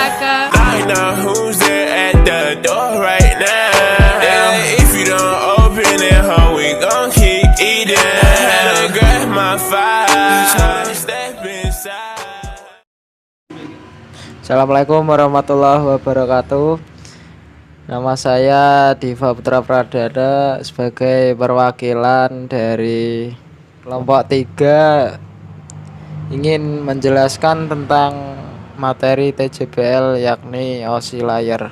Saka. I know who's there at the door right now. If you don't open it, how we gon' keep eating? Had to grab my fire, step inside. Assalamualaikum warahmatullahi wabarakatuh. Nama saya Diva Putra Pradana sebagai perwakilan dari kelompok 3 ingin menjelaskan tentang materi TJBL yakni OSI layer.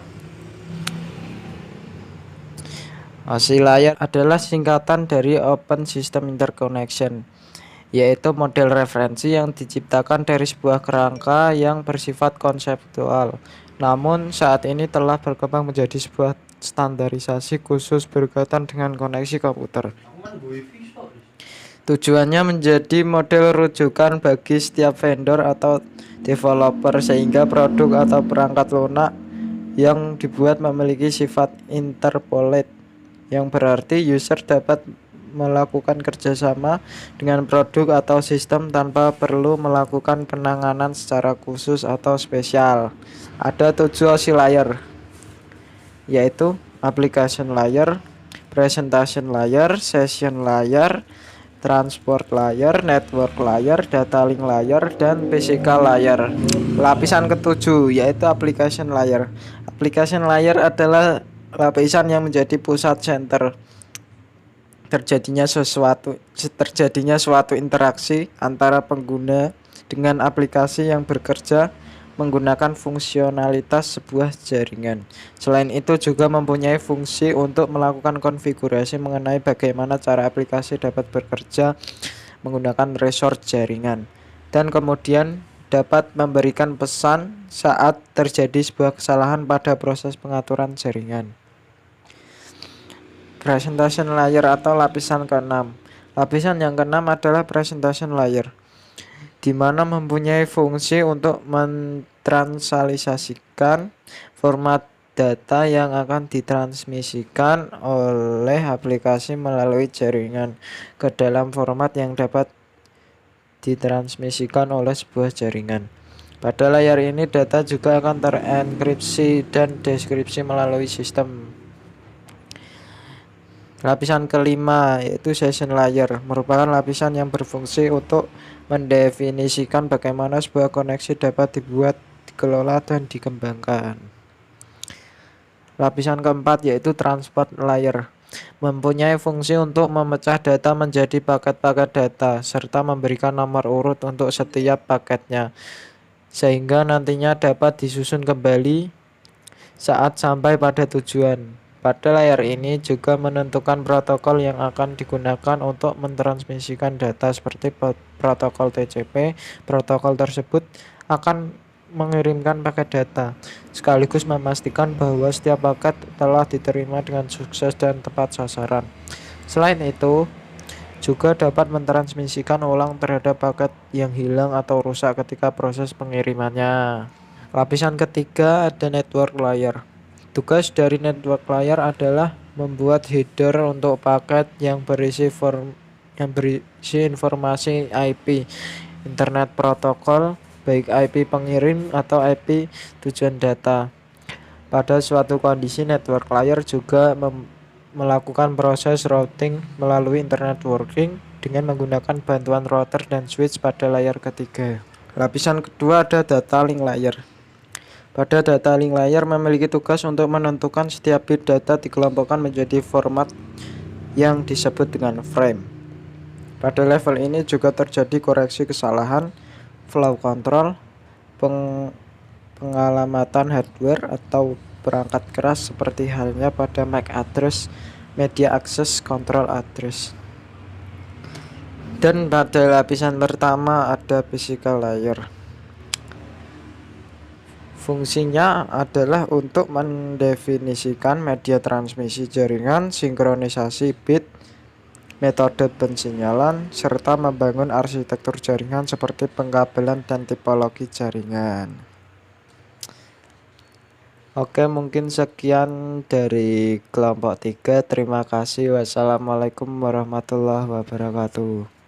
OSI layer adalah singkatan dari Open System Interconnection, yaitu model referensi yang diciptakan dari sebuah kerangka yang bersifat konseptual. Namun saat ini telah berkembang menjadi sebuah standarisasi khusus berkaitan dengan koneksi komputer. Tujuannya menjadi model rujukan bagi setiap vendor atau developer sehingga produk atau perangkat lunak yang dibuat memiliki sifat interpolate, yang berarti user dapat melakukan kerjasama dengan produk atau sistem tanpa perlu melakukan penanganan secara khusus atau spesial. Ada 7 OSI layer, yaitu application layer, presentation layer, session layer, transport layer, network layer, data link layer, dan physical layer. Lapisan ketujuh yaitu application layer. Application layer adalah lapisan yang menjadi pusat center terjadinya suatu interaksi antara pengguna dengan aplikasi yang bekerja menggunakan fungsionalitas sebuah jaringan. Selain itu juga mempunyai fungsi untuk melakukan konfigurasi mengenai bagaimana cara aplikasi dapat bekerja menggunakan resource jaringan, dan kemudian dapat memberikan pesan saat terjadi sebuah kesalahan pada proses pengaturan jaringan. Presentation layer atau lapisan ke-6. Lapisan yang ke-6 adalah presentation layer, di mana mempunyai fungsi untuk mentransalisasikan format data yang akan ditransmisikan oleh aplikasi melalui jaringan ke dalam format yang dapat ditransmisikan oleh sebuah jaringan. Pada layar ini data juga akan terenkripsi dan deskripsi melalui sistem. Lapisan kelima yaitu session layer, merupakan lapisan yang berfungsi untuk mendefinisikan bagaimana sebuah koneksi dapat dibuat, dikelola, dan dikembangkan. Lapisan keempat yaitu transport layer, mempunyai fungsi untuk memecah data menjadi paket-paket data serta memberikan nomor urut untuk setiap paketnya, sehingga nantinya dapat disusun kembali saat sampai pada tujuan. Pada layar ini juga menentukan protokol yang akan digunakan untuk mentransmisikan data seperti protokol TCP. Protokol tersebut akan mengirimkan paket data, sekaligus memastikan bahwa setiap paket telah diterima dengan sukses dan tepat sasaran. Selain itu, juga dapat mentransmisikan ulang terhadap paket yang hilang atau rusak ketika proses pengirimannya. Lapisan ketiga ada network layer. Tugas dari network layer adalah membuat header untuk paket yang berisi informasi IP, internet protokol, baik IP pengirim atau IP tujuan data. Pada suatu kondisi, network layer juga melakukan proses routing melalui internet working dengan menggunakan bantuan router dan switch pada layar ketiga. Lapisan kedua ada data link layer. Pada data link layer memiliki tugas untuk menentukan setiap bit data dikelompokkan menjadi format yang disebut dengan frame. Pada level ini juga terjadi koreksi kesalahan, flow control, pengalamatan hardware atau perangkat keras seperti halnya pada MAC address, media access control address. Dan pada lapisan pertama ada physical layer. Fungsinya adalah untuk mendefinisikan media transmisi jaringan, sinkronisasi bit, metode pensinyalan, serta membangun arsitektur jaringan seperti pengkabelan dan tipologi jaringan. Oke, mungkin sekian dari kelompok 3. Terima kasih. Wassalamualaikum warahmatullahi wabarakatuh.